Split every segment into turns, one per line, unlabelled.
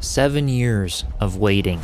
7 years of waiting.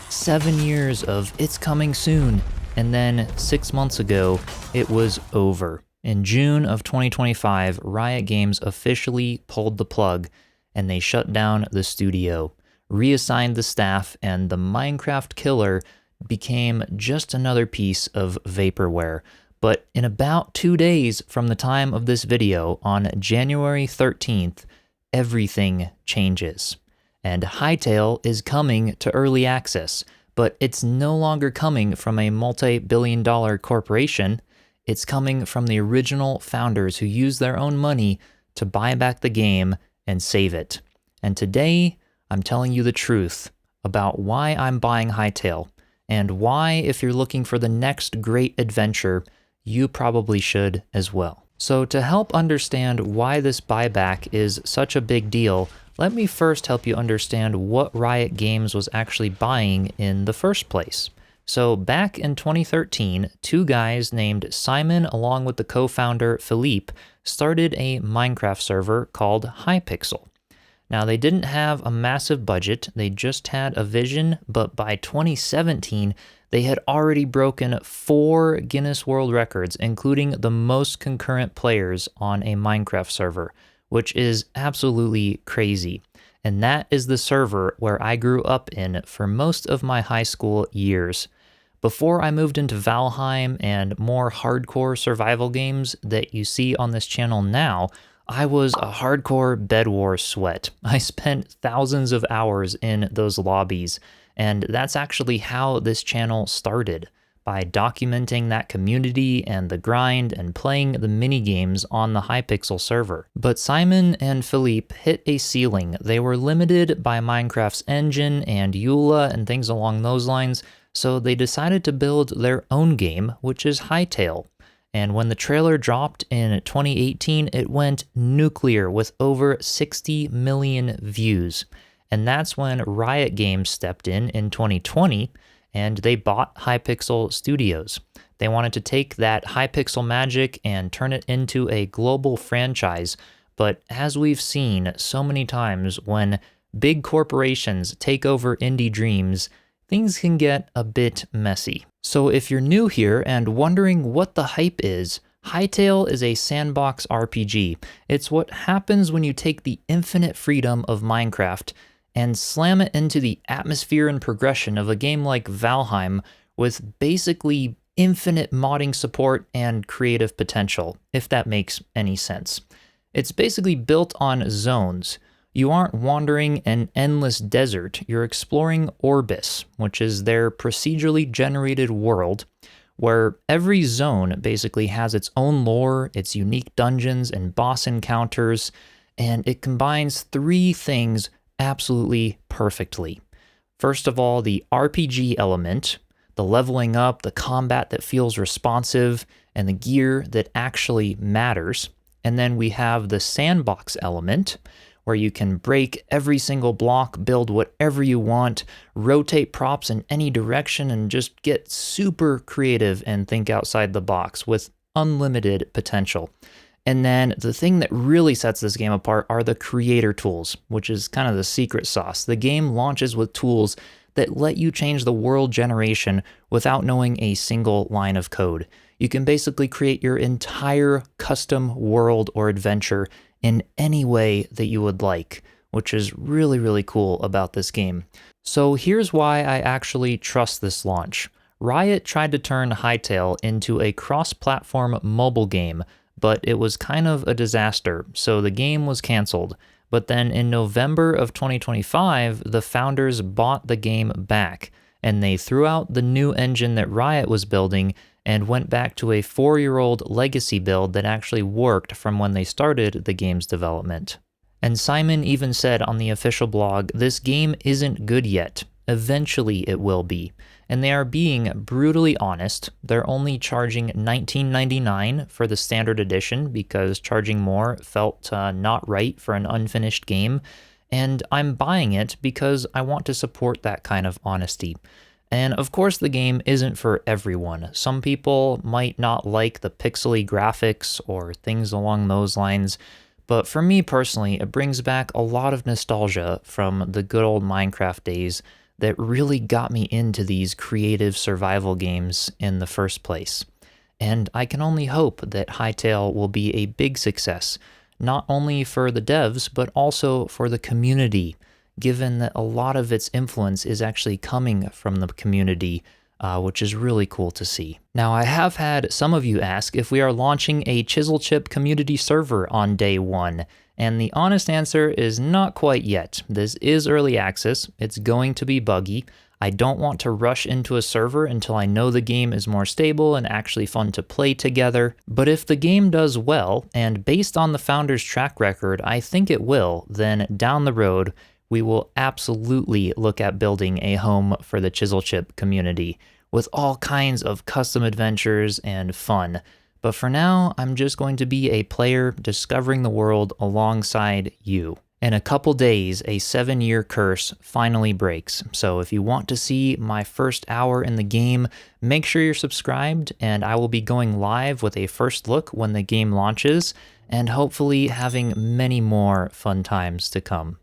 7 years of it's coming soon. And then 6 months ago, it was over. In June of 2025, Riot Games officially pulled the plug and they shut down the studio, reassigned the staff, and the Minecraft killer became just another piece of vaporware. But in about 2 days from the time of this video, on January 13th, everything changes. And Hytale is coming to early access, but it's no longer coming from a multi-billion-dollar corporation. It's coming from the original founders who used their own money to buy back the game and save it. And today, I'm telling you the truth about why I'm buying Hytale, and why, if you're looking for the next great adventure, you probably should as well. So to help understand why this buyback is such a big deal, let me first help you understand what Riot Games was actually buying in the first place. So back in 2013, two guys named Simon along with the co-founder Philippe started a Minecraft server called Hypixel. Now they didn't have a massive budget, they just had a vision, but by 2017, they had already broken 4 Guinness World Records, including the most concurrent players on a Minecraft server, which is absolutely crazy. And that is the server where I grew up in for most of my high school years. Before I moved into Valheim and more hardcore survival games that you see on this channel now, I was a hardcore Bed Wars sweat. I spent thousands of hours in those lobbies, and that's actually how this channel started, by documenting that community and the grind and playing the mini-games on the Hypixel server. But Simon and Philippe hit a ceiling. They were limited by Minecraft's engine and EULA and things along those lines, so they decided to build their own game, which is Hytale. And when the trailer dropped in 2018, it went nuclear with over 60 million views. And that's when Riot Games stepped in 2020, and they bought Hypixel Studios. They wanted to take that Hypixel magic and turn it into a global franchise, but as we've seen so many times, when big corporations take over indie dreams, things can get a bit messy. So if you're new here and wondering what the hype is, Hytale is a sandbox RPG. It's what happens when you take the infinite freedom of Minecraft and slam it into the atmosphere and progression of a game like Valheim with basically infinite modding support and creative potential, if that makes any sense. It's basically built on zones. You aren't wandering an endless desert, you're exploring Orbis, which is their procedurally generated world, where every zone basically has its own lore, its unique dungeons and boss encounters, and it combines 3 things absolutely perfectly. First of all, the RPG element, the leveling up, the combat that feels responsive, and the gear that actually matters. And then we have the sandbox element, where you can break every single block, build whatever you want, rotate props in any direction, and just get super creative and think outside the box with unlimited potential. And then the thing that really sets this game apart are the creator tools, which is kind of the secret sauce. The game launches with tools that let you change the world generation without knowing a single line of code. You can basically create your entire custom world or adventure in any way that you would like, which is really, really cool about this game. So here's why I actually trust this launch. Riot tried to turn Hytale into a cross-platform mobile game, but it was kind of a disaster, so the game was canceled. But then in November of 2025, the founders bought the game back, and they threw out the new engine that Riot was building and went back to a 4-year-old legacy build that actually worked from when they started the game's development. And Simon even said on the official blog, this game isn't good yet. Eventually it will be. And they are being brutally honest. They're only charging $19.99 for the standard edition because charging more felt not right for an unfinished game. And I'm buying it because I want to support that kind of honesty. And of course the game isn't for everyone. Some people might not like the pixely graphics or things along those lines, But for me personally, it brings back a lot of nostalgia from the good old Minecraft days that really got me into these creative survival games in the first place. And I can only hope that Hytale will be a big success, not only for the devs, but also for the community, given that a lot of its influence is actually coming from the community, which is really cool to see. Now, I have had some of you ask if we are launching a Chiselchip community server on day one, and the honest answer is not quite yet. This is early access, it's going to be buggy. I don't want to rush into a server until I know the game is more stable and actually fun to play together. But if the game does well, and based on the founder's track record, I think it will, then down the road, we will absolutely look at building a home for the Chiselchip community with all kinds of custom adventures and fun. But for now, I'm just going to be a player discovering the world alongside you. In a couple days, a 7-year curse finally breaks. So if you want to see my first hour in the game, make sure you're subscribed, and I will be going live with a first look when the game launches, and hopefully having many more fun times to come.